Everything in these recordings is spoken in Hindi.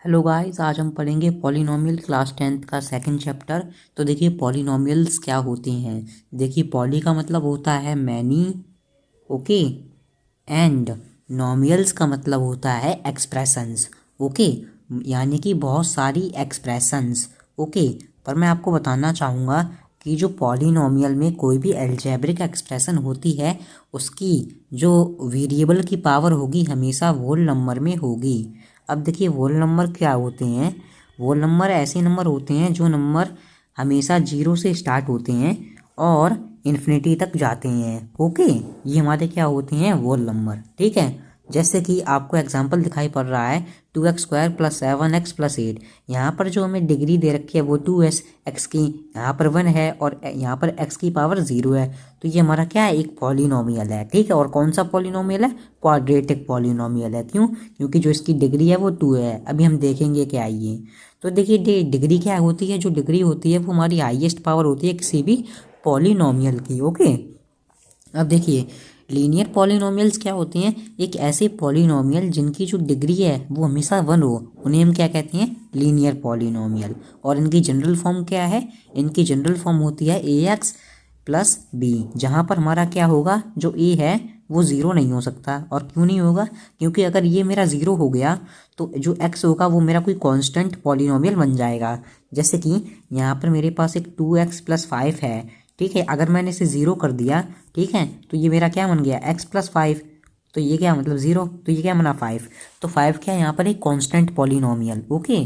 हेलो गाइस, आज हम पढ़ेंगे पॉलिनोमियल क्लास 10th का सेकंड चैप्टर। तो देखिए पॉलिनोमियल्स क्या होते हैं। देखिए पॉली का मतलब होता है मैनी, ओके, एंड नोमियल्स का मतलब होता है एक्सप्रेशंस, ओके, यानी कि बहुत सारी एक्सप्रेशंस, ओके। पर मैं आपको बताना चाहूँगा कि जो पॉलिनोमियल में कोई भी अलजेब्रिक एक्सप्रेशन होती है उसकी जो वेरिएबल की पावर होगी हमेशा होल नंबर में होगी। अब देखिए होल नंबर क्या होते हैं। होल नंबर ऐसे नंबर होते हैं जो नंबर हमेशा जीरो से स्टार्ट होते हैं और इन्फिनिटी तक जाते हैं, ओके। ये हमारे क्या होते हैं, होल नंबर, ठीक है। जैसे कि आपको एग्जांपल दिखाई पड़ रहा है 2x² + 7x + 8। यहाँ पर जो हमें डिग्री दे रखी है वो 2s x की, यहाँ पर 1 है और यहाँ पर x की पावर 0 है। तो ये हमारा क्या है, एक पॉलिनोमियल है, ठीक है। और कौन सा पॉलिनोमियल है, क्वाड्रेटिक पॉलिनोमियल है। क्यों? क्योंकि जो इसकी डिग्री है वो 2 है। अभी हम देखेंगे क्या है ये। तो देखिए डिग्री क्या होती है, जो डिग्री होती है वो हमारी हाईएस्ट पावर होती है किसी भी पॉलिनोमियल की, ओके। अब देखिए लीनियर पॉलिनोमियल्स क्या होते हैं, एक ऐसे पॉलिनोमियल जिनकी जो डिग्री है वो हमेशा 1 हो, उन्हें हम क्या कहते हैं, लीनियर पॉलिनोमियल। और इनकी जनरल फॉर्म क्या है, इनकी जनरल फॉर्म होती है ax + b, जहाँ पर हमारा क्या होगा, जो a है वो ज़ीरो नहीं हो सकता। और क्यों नहीं होगा, क्योंकि अगर ये मेरा ज़ीरो हो गया तो जो x होगा वो मेरा कोई कांस्टेंट पॉलिनोमियल बन जाएगा। जैसे कि यहाँ पर मेरे पास एक 2x + 5 है, ठीक है। अगर मैंने इसे ज़ीरो कर दिया, ठीक है, तो ये मेरा क्या बन गया, x + 5। तो ये क्या मतलब ज़ीरो, तो ये क्या बना 5। तो 5 क्या है यहाँ पर, एक कांस्टेंट पॉलिनोमियल, ओके।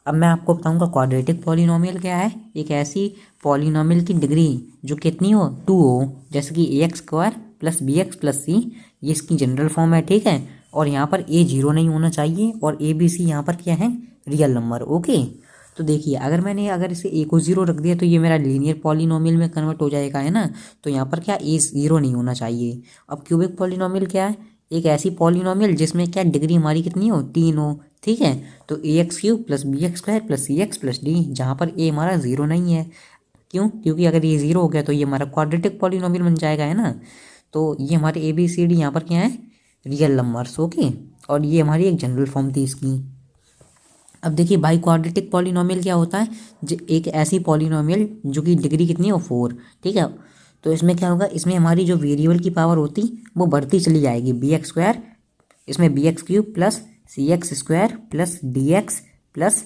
अब मैं आपको बताऊंगा क्वाड्रेटिक पॉलिनोमियल क्या है, एक ऐसी पॉलिनोमियल की डिग्री जो कितनी हो, 2 हो। जैसे कि ax² + bx + c, ये इसकी जनरल फॉर्म है, ठीक है। और यहाँ पर a 0 नहीं होना चाहिए और a b c यहाँ पर क्या है, रियल नंबर, ओके। तो देखिए अगर इसे a को 0 रख दिया तो ये मेरा लीनियर पॉलिनोमियल में कन्वर्ट हो जाएगा, है ना। तो यहाँ पर क्या a 0 नहीं होना चाहिए। अब क्यूबिक पॉलिनोमियल क्या है, एक ऐसी पॉलिनोमियल जिसमें क्या डिग्री हमारी कितनी हो, 3 हो, ठीक है। तो ax³ + bx² + cx + d, जहाँ पर a हमारा 0 नहीं है। क्यों? क्योंकि अगर ये 0 हो गया तो ये हमारा क्वाड्रेटिक पॉलिनोमियल बन जाएगा, है ना। तो ये हमारे ए बी सी डी यहाँ पर क्या है, रियल नंबर्स, ओके। और ये हमारी एक जनरल फॉर्म थी इसकी। अब देखिए बाई क्वाड्रेटिक पॉलिनोमियल क्या होता है, एक ऐसी पॉलिनोमियल जो कि डिग्री कितनी हो, 4, ठीक है। तो इसमें क्या होगा, इसमें हमारी जो वेरिएबल की पावर होती वो बढ़ती चली जाएगी, bx², इसमें bx³ + cx² + dx +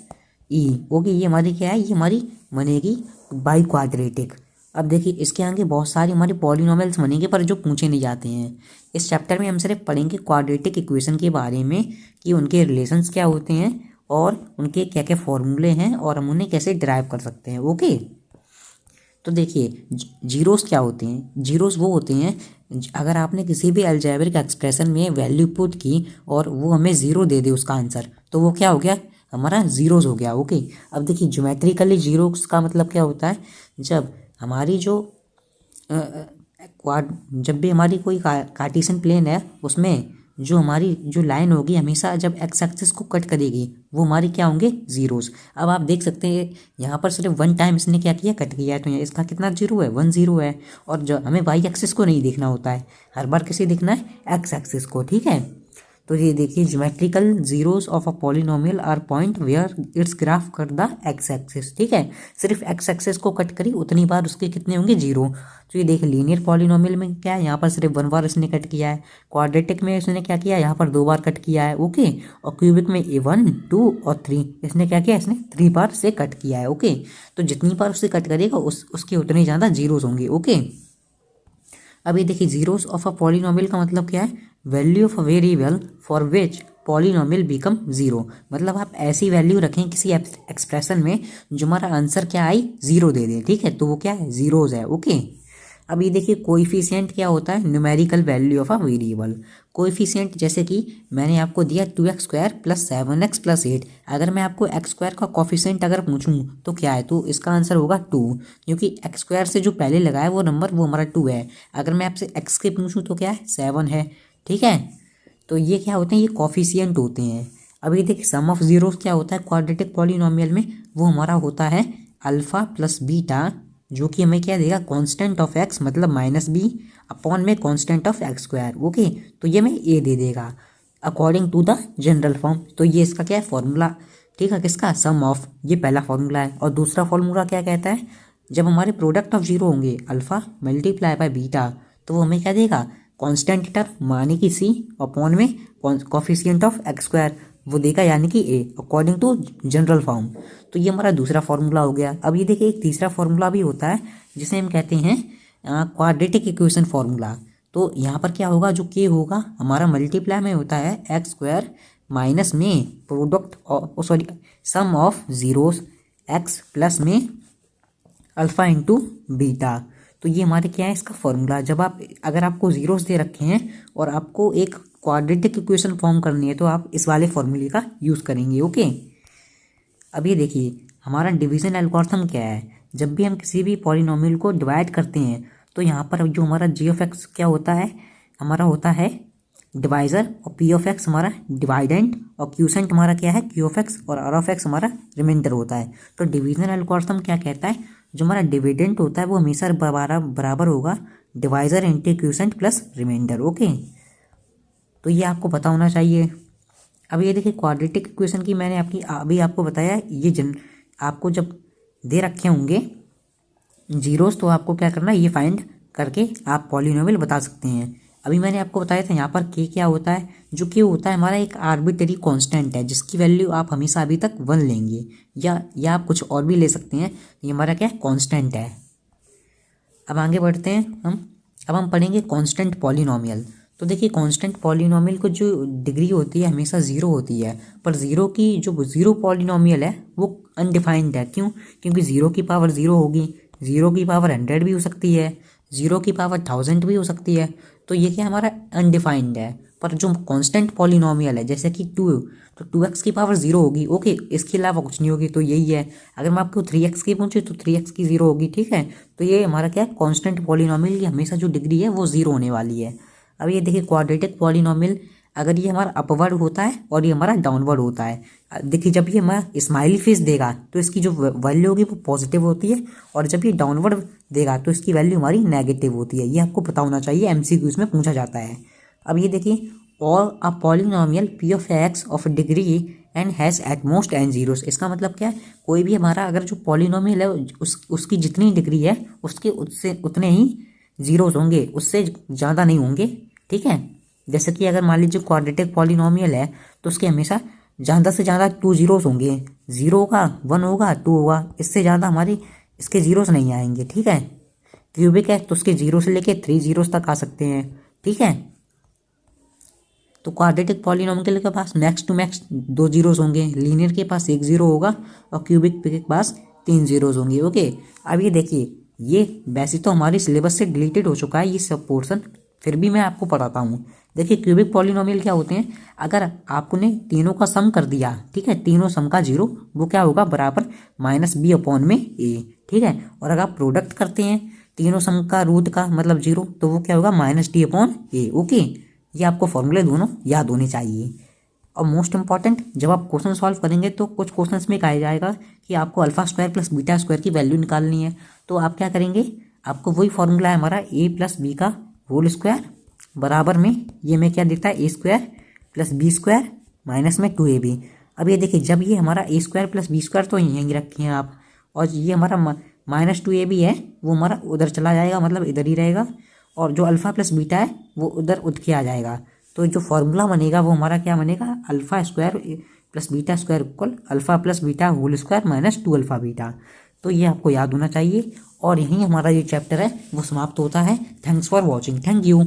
e, okay. ये हमारी क्या है, ये हमारी बनेगी बाई क्वाड्रेटिक। अब देखिए इसके आगे बहुत सारी हमारी पॉलिनोमियल्स बनेंगे पर जो पूछे नहीं जाते हैं। इस चैप्टर में हम सिर्फ पढ़ेंगे क्वाड्रेटिक इक्वेशन के बारे में कि उनके रिलेशंस क्या होते हैं और उनके क्या क्या फॉर्मूले हैं और हम उन्हें कैसे डिराइव कर सकते हैं, ओके। तो देखिए जीरोस क्या होते हैं, जीरोस वो होते हैं अगर आपने किसी भी अलजेब्रिक एक्सप्रेशन में वैल्यू पुट की और वो हमें ज़ीरो दे दे उसका आंसर, तो वो क्या हो गया, हमारा ज़ीरोस हो गया, ओके। अब देखिए ज्योमेट्रिकली जीरोस का मतलब क्या होता है, जब हमारी जो क्वाड जब भी हमारी कोई कार्टेशियन प्लेन है उसमें जो हमारी जो लाइन होगी हमेशा जब एक्स एक्सिस को कट करेगी वो हमारी क्या होंगे, जीरोस। अब आप देख सकते हैं यहाँ पर सिर्फ 1 टाइम इसने क्या किया, कट किया है, तो यहाँ इसका कितना जीरो है, 1 0 है। और जो हमें वाई एक्सिस को नहीं देखना होता है, हर बार किसे देखना है, एक्स एक्सिस को, ठीक है। तो ये देखिए geometrical zeros of a polynomial are point where its graph कर द एक्स एक्सिस, ठीक है। सिर्फ एक्स एक्सिस को कट करी उतनी बार उसके कितने होंगे, जीरो। तो ये देखिए लीनियर पॉलिनोमियल में क्या है, यहाँ पर सिर्फ 1 बार इसने कट किया है। क्वाड्रेटिक में इसने क्या किया, यहाँ पर 2 बार कट किया है, ओके। और क्यूबिक में 1 2 और 3 इसने क्या किया, इसने 3 बार से कट किया है, ओके। तो जितनी बार उससे कट करेगा उसके उतने ज़्यादा जीरोस होंगे, ओके। अब ये देखिए जीरोस ऑफ अ पॉलिनोमियल का मतलब क्या है, value of a variable for which polynomial become zero. मतलब आप ऐसी वैल्यू रखें किसी एक्सप्रेशन में जो हमारा आंसर क्या आई, ज़ीरो दे दे, ठीक है। तो वो क्या है, ज़ीरोज़ है, ओके। अब ये देखिए कोएफिशिएंट क्या होता है, numerical value of a variable. Coefficient जैसे कि मैंने आपको दिया 2x² + 7x + 8। अगर मैं आपको x² का कोएफिशिएंट अगर पूछूं तो क्या है, तो इसका आंसर होगा 2, क्योंकि x² से जो पहले लगा है वो नंबर वो हमारा 2 है। अगर मैं आपसे x के पूछूं तो क्या है, 7 है, ठीक है। तो ये क्या होते हैं, ये कोएफिशिएंट होते हैं। अब ये देखिए सम ऑफ जीरोस क्या होता है क्वाड्रेटिक पॉलिनोमियल में, वो हमारा होता है अल्फा + बीटा, जो कि हमें क्या देगा, कांस्टेंट ऑफ x मतलब -b अपॉन में कांस्टेंट ऑफ x², ओके। तो ये हमें a दे देगा। According to the general form. तो ये इसका क्या है फॉर्मूला, ठीक है, किसका, सम ऑफ, ये पहला फॉर्मूला है। और दूसरा फॉर्मूला क्या कहता है, जब हमारे प्रोडक्ट ऑफ जीरो होंगे अल्फा मल्टीप्लाई बाय बीटा, तो वो हमें क्या देगा, कांस्टेंट टर्म माने कि सी अपॉन में कोफिशिएंट ऑफ एक्स स्क्वायर वो देगा, यानी कि ए, अकॉर्डिंग टू जनरल फॉर्म। तो ये हमारा दूसरा फॉर्मूला हो गया। अब ये देखिए एक तीसरा फॉर्मूला भी होता है जिसे हम कहते हैं क्वाड्रेटिक इक्वेशन फॉर्मूला। तो यहाँ पर क्या होगा, जो के होगा हमारा मल्टीप्लाई में होता है एक्स स्क्वायर माइनस में product sorry sum of zeros x plus में अल्फा इंटू बीटा। तो ये हमारे क्या है इसका फॉर्मूला। जब आप अगर आपको जीरोस दे रखे हैं और आपको एक क्वाड्रेटिक इक्वेशन फॉर्म करनी है तो आप इस वाले फॉर्मूले का यूज़ करेंगे। ओके, अब ये देखिए हमारा डिवीजन एल्गोरिथम क्या है। जब भी हम किसी भी पॉलिनोमियल को डिवाइड करते हैं तो यहाँ पर जो हमारा जी ऑफ एक्स क्या होता है, हमारा होता है डिवाइज़र, और पी ऑफ एक्स हमारा डिवाइडेंट, और क्यूसेंट हमारा क्या है क्यू ऑफ एक्स, और आर ऑफ एक्स हमारा रिमाइंडर होता है। तो डिवीजन एल्गोरिथम क्या कहता है, जो हमारा डिविडेंट होता है वो हमेशा बराबर होगा divisor into quotient plus remainder. Okay, तो ये आपको पता होना चाहिए। अब ये देखिए क्वाड्रेटिक इक्वेशन की मैंने अभी आपको बताया, ये आपको जब दे रखे होंगे जीरोस तो आपको क्या करना है, ये फाइंड करके आप पॉलिनोमियल बता सकते हैं। अभी मैंने आपको बताया था यहाँ पर के क्या होता है, जो के होता है हमारा एक आर्बिट्ररी कांस्टेंट है जिसकी वैल्यू आप हमेशा अभी तक 1 लेंगे, या आप कुछ और भी ले सकते हैं। ये हमारा क्या कांस्टेंट है। अब आगे बढ़ते हैं अब हम पढ़ेंगे कांस्टेंट पॉलिनोमियल। तो देखिए कांस्टेंट पॉलिनोमियल को जो डिग्री होती है हमेशा ज़ीरो होती है, पर ज़ीरो की जो ज़ीरो पॉलिनोमियल है वो अनडिफाइंड है। क्यों, क्योंकि ज़ीरो की पावर ज़ीरो होगी, ज़ीरो की पावर 100 भी हो सकती है, ज़ीरो की पावर 1000 भी हो सकती है। तो ये क्या हमारा अनडिफाइंड है। पर जो कांस्टेंट पॉलिनोमियल है जैसे कि 2, तो 2x की पावर 0 होगी। ओके, इसके अलावा कुछ नहीं होगी, तो यही है। अगर मैं आपको 3x की पूछूँ तो 3x की 0 होगी, ठीक है। तो ये हमारा क्या है कांस्टेंट पॉलिनोमियल की हमेशा जो डिग्री है वो 0 होने वाली है। अब ये देखिए क्वाड्रेटिक पॉलिनोमियल, अगर ये हमारा अपवर्ड होता है और ये हमारा डाउनवर्ड होता है, देखिए जब ये हमारा स्माइली फेस देगा तो इसकी जो वैल्यू होगी वो पॉजिटिव होती है, और जब ये डाउनवर्ड देगा तो इसकी वैल्यू हमारी नेगेटिव होती है। ये आपको पता होना चाहिए, एमसीक्यूज में पूछा जाता है। अब ये देखिए all a polynomial p of x of degree and has at most n zeros. इसका मतलब क्या है, कोई भी हमारा अगर जो पॉलिनोमियल है उसकी जितनी डिग्री है उसके उससे उतने ही जीरोस होंगे, उससे ज़्यादा नहीं होंगे, ठीक है। जैसे कि अगर मान लीजिए क्वाड्रेटिक पॉलिनोमियल है तो उसके हमेशा ज़्यादा से ज़्यादा 2 जीरोस होंगे, 0 होगा, 1 होगा, 2 होगा, इससे ज़्यादा हमारी इसके जीरोस नहीं आएंगे, ठीक है। क्यूबिक है तो उसके 0 से लेके 3 जीरोस तक आ सकते हैं, ठीक है। तो क्वाड्रेटिक पॉलिनोमियल के पास मैक्स टू मैक्स 2 जीरोस होंगे, लीनियर के पास 1 जीरो होगा, और क्यूबिक के पास 3 जीरोस होंगे। ओके, अब ये देखिए ये वैसे तो हमारे सिलेबस से डिलीटेड हो चुका है ये सब पोर्शन, फिर भी मैं आपको पढ़ाता हूँ। देखिए क्यूबिक पॉलिनोमियल क्या होते हैं, अगर आपने तीनों का सम कर दिया, ठीक है, तीनों सम का 0 वो क्या होगा बराबर -b अपॉन में a, ठीक है। और अगर आप प्रोडक्ट करते हैं तीनों सम का रूट का मतलब 0 तो वो क्या होगा -d अपॉन a। ओके, ये आपको फॉर्मूले दोनों याद होने चाहिए। और मोस्ट इंपॉर्टेंट, जब आप क्वेश्चन सॉल्व करेंगे तो कुछ क्वेश्चंस में कहा जाएगा कि आपको alpha square plus beta square की वैल्यू निकालनी है। तो आप क्या करेंगे, आपको वही फॉर्मूला है हमारा a प्लस बी का होल स्क्वायर बराबर में ये में क्या देता है a square plus b square minus में 2ab। अब ये देखिए जब ये हमारा a square plus b square तो यहीं रखे हैं आप, और ये हमारा -2ab है वो हमारा उधर चला जाएगा, मतलब इधर ही रहेगा, और जो अल्फ़ा प्लस बीटा है वो उधर उठ के आ जाएगा। तो जो फॉर्मूला बनेगा वो हमारा क्या बनेगा, alpha square plus beta square equal alpha plus beta whole square minus 2 alpha beta. तो ये आपको याद होना चाहिए। और यहीं हमारा ये चैप्टर है वो समाप्त होता है। Thanks for watching, thank you.